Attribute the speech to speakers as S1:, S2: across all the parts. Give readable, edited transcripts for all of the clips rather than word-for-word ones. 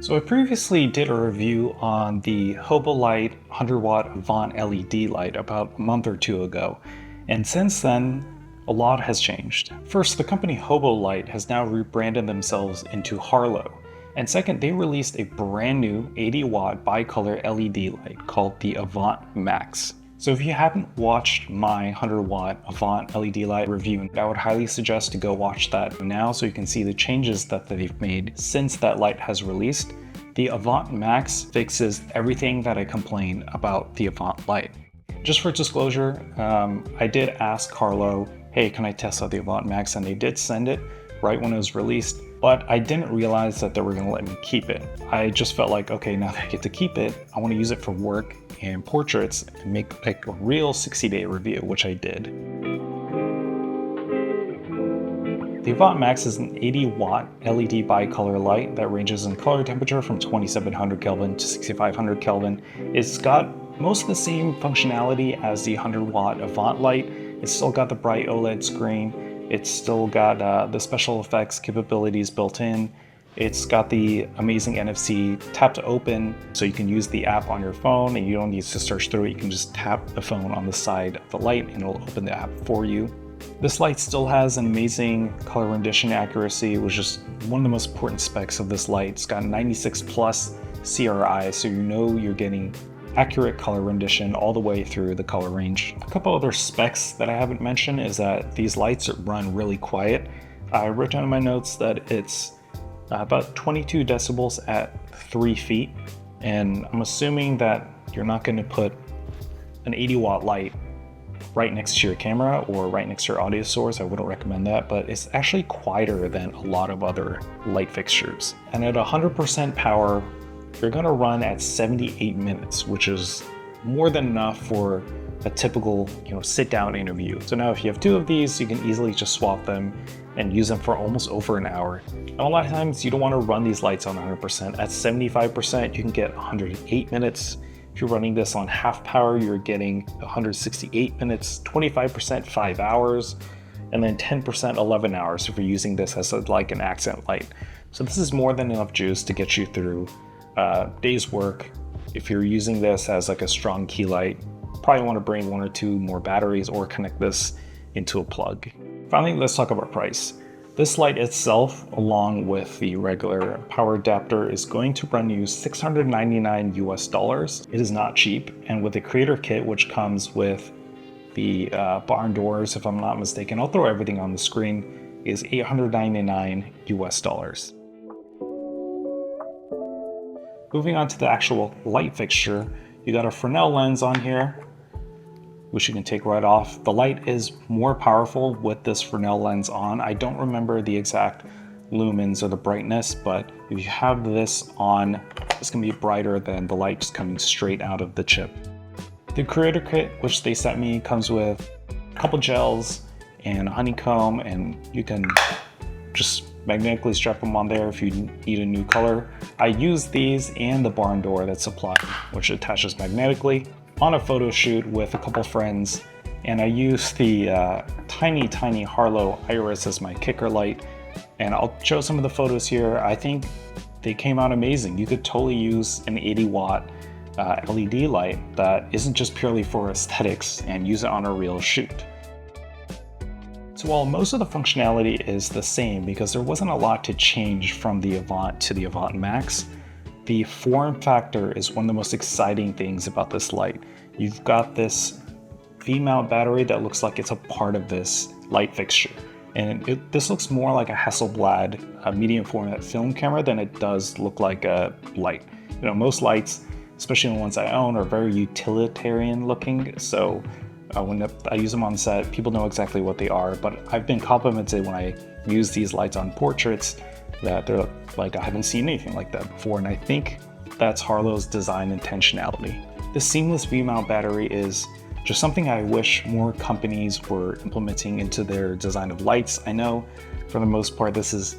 S1: So I previously did a review on the Hobolight 100-watt Avant LED light about a month or two ago, and since then, a lot has changed. First, the company Hobolight has now rebranded themselves into Harlowe, and second, they released a brand new 80-watt bicolor LED light called the Avant Max. So if you haven't watched my 100-watt Avant LED light review, I would highly suggest to go watch that now so you can see the changes that they've made since that light has released. The Avant Max fixes everything that I complain about the Avant light. Just for disclosure, I did ask Harlowe, hey, can I test out the Avant Max? And they did send it right when it was released, but I didn't realize that they were gonna let me keep it. I just felt like, okay, now that I get to keep it, I wanna use it for work and portraits and make like a real 60-day review, which I did. The Avant Max is an 80-watt LED bicolor light that ranges in color temperature from 2700 Kelvin to 6500 Kelvin. It's got most of the same functionality as the 100-watt Avant light. It's still got the bright OLED screen. It's still got the special effects capabilities built in. It's got the amazing NFC tap to open, so you can use the app on your phone and you don't need to search through it. You can just tap the phone on the side of the light and it'll open the app for you. This light still has an amazing color rendition accuracy, which is one of the most important specs of this light. It's got 96 plus CRI, so you know you're getting accurate color rendition all the way through the color range. A couple other specs that I haven't mentioned is that these lights run really quiet. I wrote down in my notes that it's about 22 decibels at 3 feet, and I'm assuming that you're not going to put an 80-watt light right next to your camera or right next to your audio source. I wouldn't recommend that, but it's actually quieter than a lot of other light fixtures. And at 100% power, you're going to run at 78 minutes, which is more than enough for a typical, sit-down interview. So now if you have two of these, you can easily just swap them and use them for almost over an hour. And a lot of times you don't want to run these lights on 100%. At 75%, you can get 108 minutes. If you're running this on half power, you're getting 168 minutes, 25%, 5 hours, and then 10%, 11 hours if you're using this as like an accent light. So this is more than enough juice to get you through day's work. If you're using this as like a strong key light, probably want to bring 1 or 2 more batteries or connect this into a plug. Finally, let's talk about price. This light itself, along with the regular power adapter, is going to run you $699 US. It is not cheap, and with the creator kit, which comes with the barn doors, if I'm not mistaken, I'll throw everything on the screen, is $899 US. Moving on to the actual light fixture, you got a Fresnel lens on here, which you can take right off. The light is more powerful with this Fresnel lens on. I don't remember the exact lumens or the brightness, but if you have this on, it's gonna be brighter than the light just coming straight out of the chip. The creator kit, which they sent me, comes with a couple gels and a honeycomb, and you can just magnetically strap them on there if you need a new color. I use these and the barn door that's supplied, which attaches magnetically, on a photo shoot with a couple friends, and I use the tiny Harlowe Iris as my kicker light, and I'll show some of the photos here. I think they came out amazing. You could totally use an 80-watt LED light that isn't just purely for aesthetics and use it on a real shoot. So while most of the functionality is the same, because there wasn't a lot to change from the Avant to the Avant Max, the form factor is one of the most exciting things about this light. You've got this V-mount battery that looks like it's a part of this light fixture. And this looks more like a Hasselblad medium format film camera than it does look like a light. Most lights, especially the ones I own, are very utilitarian looking. So when I use them on set, people know exactly what they are. But I've been complimented when I use these lights on portraits that they're like, I haven't seen anything like that before, and I think that's Harlowe's design intentionality. The seamless V-mount battery is just something I wish more companies were implementing into their design of lights. I know for the most part this is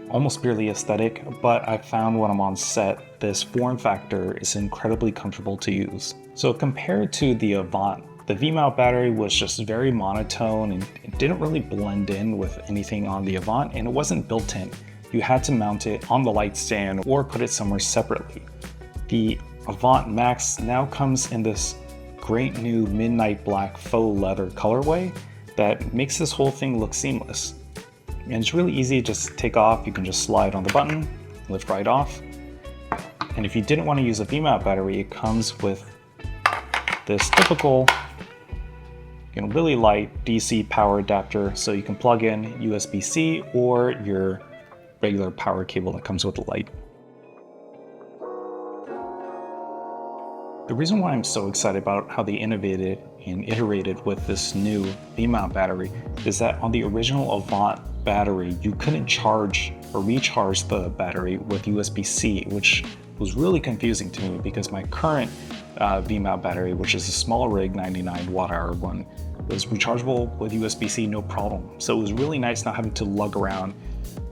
S1: almost purely aesthetic, but I found when I'm on set, this form factor is incredibly comfortable to use. So compared to the Avant, the V-mount battery was just very monotone and it didn't really blend in with anything on the Avant, and it wasn't built in. you had to mount it on the light stand or put it somewhere separately. The Avant Max now comes in this great new midnight black faux leather colorway that makes this whole thing look seamless. And it's really easy to just take off. You can just slide on the button, lift right off. And if you didn't want to use a V-mount battery, it comes with this typical, really light DC power adapter, so you can plug in USB-C or your regular power cable that comes with the light. The reason why I'm so excited about how they innovated and iterated with this new V-mount battery is that on the original Avant battery, you couldn't charge or recharge the battery with USB-C, which was really confusing to me because my current V-mount battery, which is a small rig 99 watt-hour one, was rechargeable with USB-C no problem. So it was really nice not having to lug around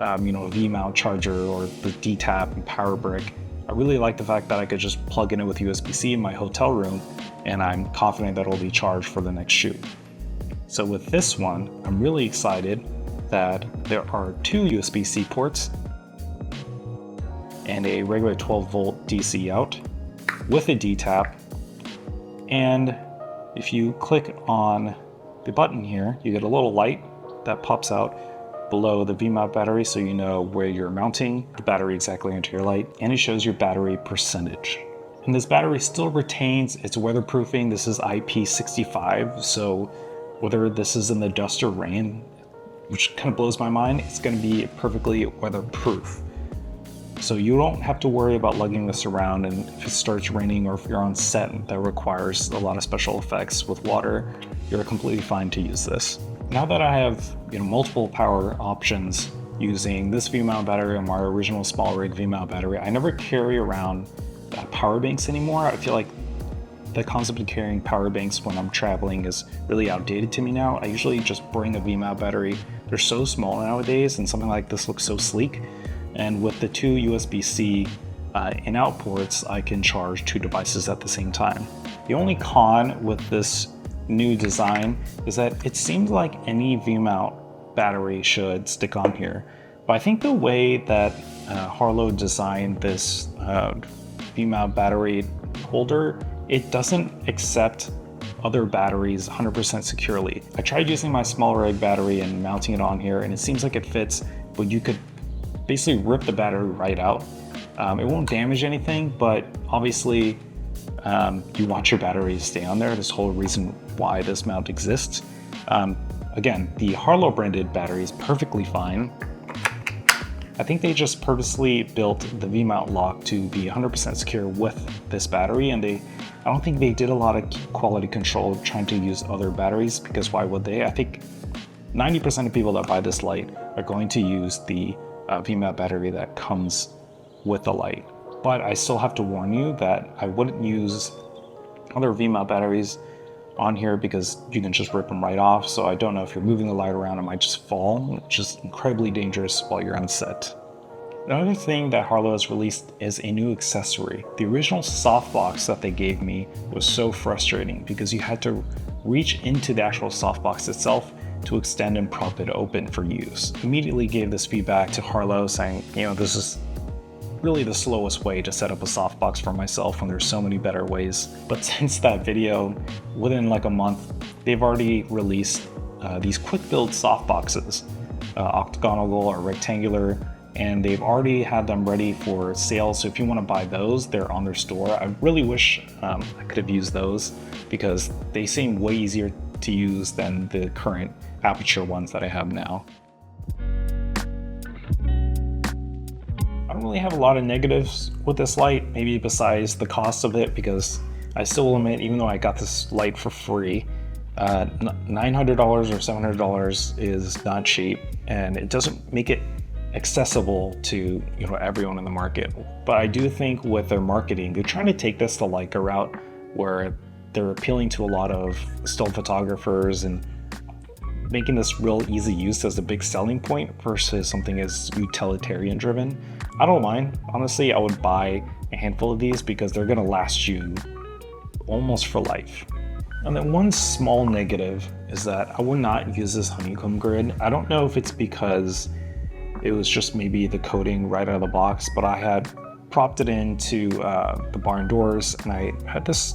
S1: a V-mount charger or the D-tap and power brick. I really like the fact that I could just plug in it with USB-C in my hotel room, and I'm confident that it'll be charged for the next shoot. So with this one, I'm really excited that there are two USB-C ports and a regular 12 volt DC out with a D-tap. And if you click on the button here, you get a little light that pops out below the V-mount battery, so you know where you're mounting the battery exactly into your light, and it shows your battery percentage. And this battery still retains its weatherproofing. This is IP65, so whether this is in the dust or rain, which kind of blows my mind, it's going to be perfectly weatherproof. So you don't have to worry about lugging this around, and if it starts raining or if you're on set that requires a lot of special effects with water, you're completely fine to use this. Now that I have multiple power options using this V-mount battery and my original small rig V-mount battery, I never carry around power banks anymore. I feel like the concept of carrying power banks when I'm traveling is really outdated to me now. I usually just bring a V-mount battery. They're so small nowadays, and something like this looks so sleek. And with the two USB-C in-out ports, I can charge two devices at the same time. The only con with this new design is that it seems like any V-mount battery should stick on here. But I think the way that Harlowe designed this V-mount battery holder, it doesn't accept other batteries 100% securely. I tried using my small rig battery and mounting it on here, and it seems like it fits, but you could basically rip the battery right out. It won't damage anything, but obviously you want your battery to stay on there. This whole reason why this mount exists. Again, the Harlowe branded battery is perfectly fine. I think they just purposely built the V-mount lock to be 100% secure with this battery, and I don't think they did a lot of quality control trying to use other batteries, because why would they? I think 90% of people that buy this light are going to use the V-mount battery that comes with the light. But I still have to warn you that I wouldn't use other V-mount batteries on here because you can just rip them right off. So I don't know if you're moving the light around, it might just fall, which is incredibly dangerous while you're on set. Another thing that Harlowe has released is a new accessory. The original softbox that they gave me was so frustrating because you had to reach into the actual softbox itself to extend and prop it open for use. Immediately gave this feedback to Harlowe saying, this is really the slowest way to set up a softbox for myself when there's so many better ways. But since that video, within like a month, they've already released these quick build softboxes, octagonal or rectangular, and they've already had them ready for sale. So if you want to buy those, they're on their store. I really wish I could have used those because they seem way easier to use than the current aperture ones that I have now. I don't really have a lot of negatives with this light, maybe besides the cost of it, because I still will admit, even though I got this light for free, $900 or $700 is not cheap, and it doesn't make it accessible to everyone in the market. But I do think with their marketing, they're trying to take this the Leica route, where they're appealing to a lot of still photographers and making this real easy use as a big selling point versus something as utilitarian driven. I don't mind. Honestly, I would buy a handful of these because they're gonna last you almost for life. And then one small negative is that I would not use this honeycomb grid. I don't know if it's because it was just maybe the coating right out of the box, but I had propped it into the barn doors, and I had this,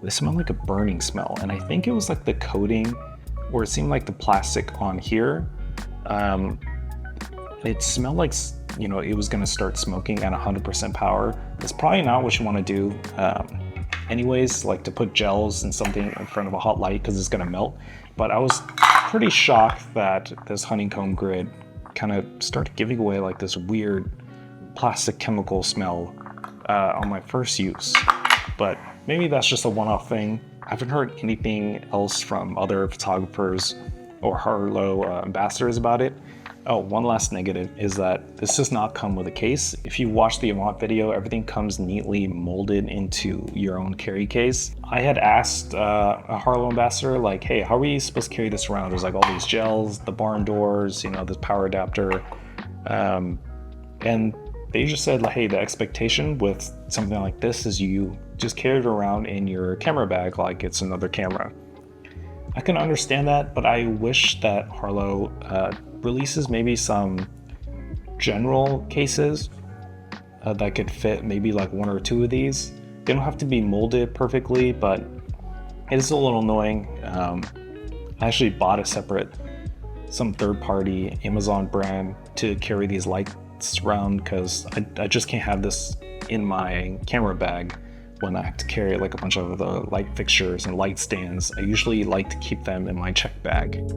S1: it smelled like a burning smell, and I think it was like the coating, or it seemed like the plastic on here. It smelled like, you know, it was gonna start smoking at 100% power. It's probably not what you wanna do anyways, like to put gels and something in front of a hot light because it's gonna melt. But I was pretty shocked that this honeycomb grid kind of started giving away like this weird plastic chemical smell on my first use. But maybe that's just a one-off thing. I haven't heard anything else from other photographers or Harlowe ambassadors about it. Oh, one last negative is that this does not come with a case. If you watch the Avant video, everything comes neatly molded into your own carry case. I had asked a Harlowe ambassador, like, hey, how are we supposed to carry this around? There's like all these gels, the barn doors, you know, this power adapter. And they just said, like, hey, the expectation with something like this is you just carry it around in your camera bag like it's another camera. I can understand that, but I wish that Harlowe releases maybe some general cases that could fit maybe like one or two of these. They don't have to be molded perfectly, but it is a little annoying. I actually bought a separate, some third-party Amazon brand to carry these lights around because I just can't have this in my camera bag when I have to carry like a bunch of the light fixtures and light stands. I usually like to keep them in my check bag.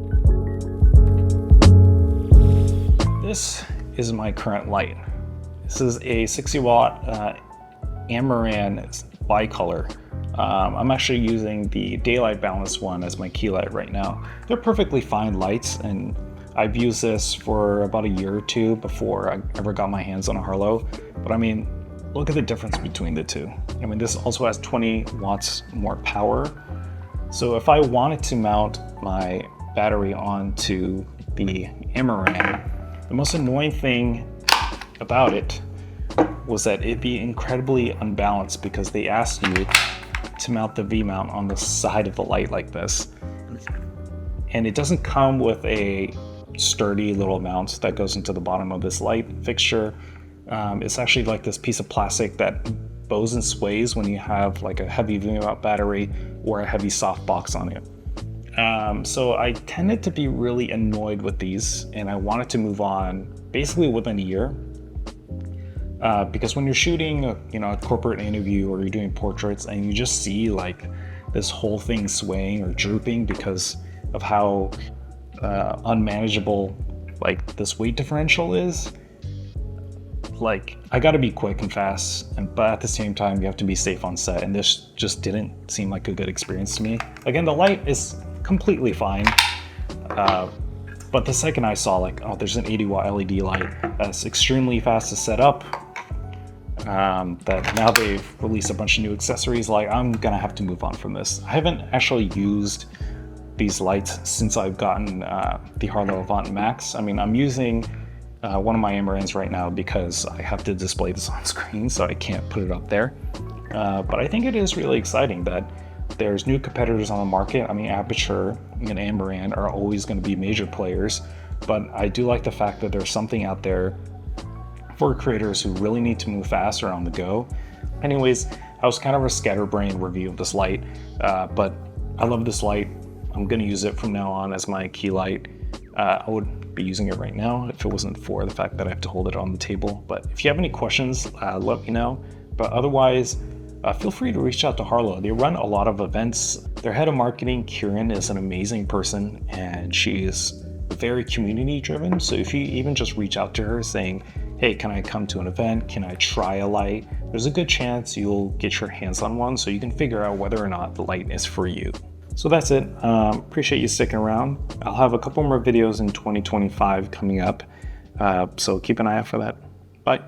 S1: This is my current light. This is a 60 watt Amaran bicolor. I'm actually using the daylight balance one as my key light right now. They're perfectly fine lights, and I've used this for about a year or two before I ever got my hands on a Harlowe. But I mean, look at the difference between the two. I mean, this also has 20 watts more power. So if I wanted to mount my battery onto the Amaran, the most annoying thing about it was that it'd be incredibly unbalanced because they asked you to mount the V-mount on the side of the light like this. And it doesn't come with a sturdy little mount that goes into the bottom of this light fixture. It's actually like this piece of plastic that bows and sways when you have like a heavy V-mount battery or a heavy soft box on it. So I tended to be really annoyed with these, and I wanted to move on basically within a year. Because when you're shooting a corporate interview or you're doing portraits and you just see like this whole thing swaying or drooping because of how unmanageable like this weight differential is, like I gotta be quick and fast, but at the same time you have to be safe on set, and this just didn't seem like a good experience to me. Again, the light is completely fine, but the second I saw like, oh, there's an 80 watt LED light that's extremely fast to set up, that now they've released a bunch of new accessories, like I'm gonna have to move on from this. I haven't actually used these lights since I've gotten the Harlowe Avant Max. I mean, I'm using one of my Amarans right now because I have to display this on screen, so I can't put it up there. But I think it is really exciting that there's new competitors on the market. I mean, Aperture and Amaran are always going to be major players, but I do like the fact that there's something out there for creators who really need to move fast or on the go. Anyways, that was kind of a scatterbrained review of this light, but I love this light. I'm going to use it from now on as my key light. I would be using it right now if it wasn't for the fact that I have to hold it on the table. But if you have any questions, let me know. But otherwise, feel free to reach out to Harlowe. They run a lot of events. Their head of marketing, Kieran, is an amazing person, and she is very community driven. So if you even just reach out to her saying, hey, can I come to an event? Can I try a light? There's a good chance you'll get your hands on one so you can figure out whether or not the light is for you. So that's it. Appreciate you sticking around. I'll have a couple more videos in 2025 coming up, so keep an eye out for that. Bye.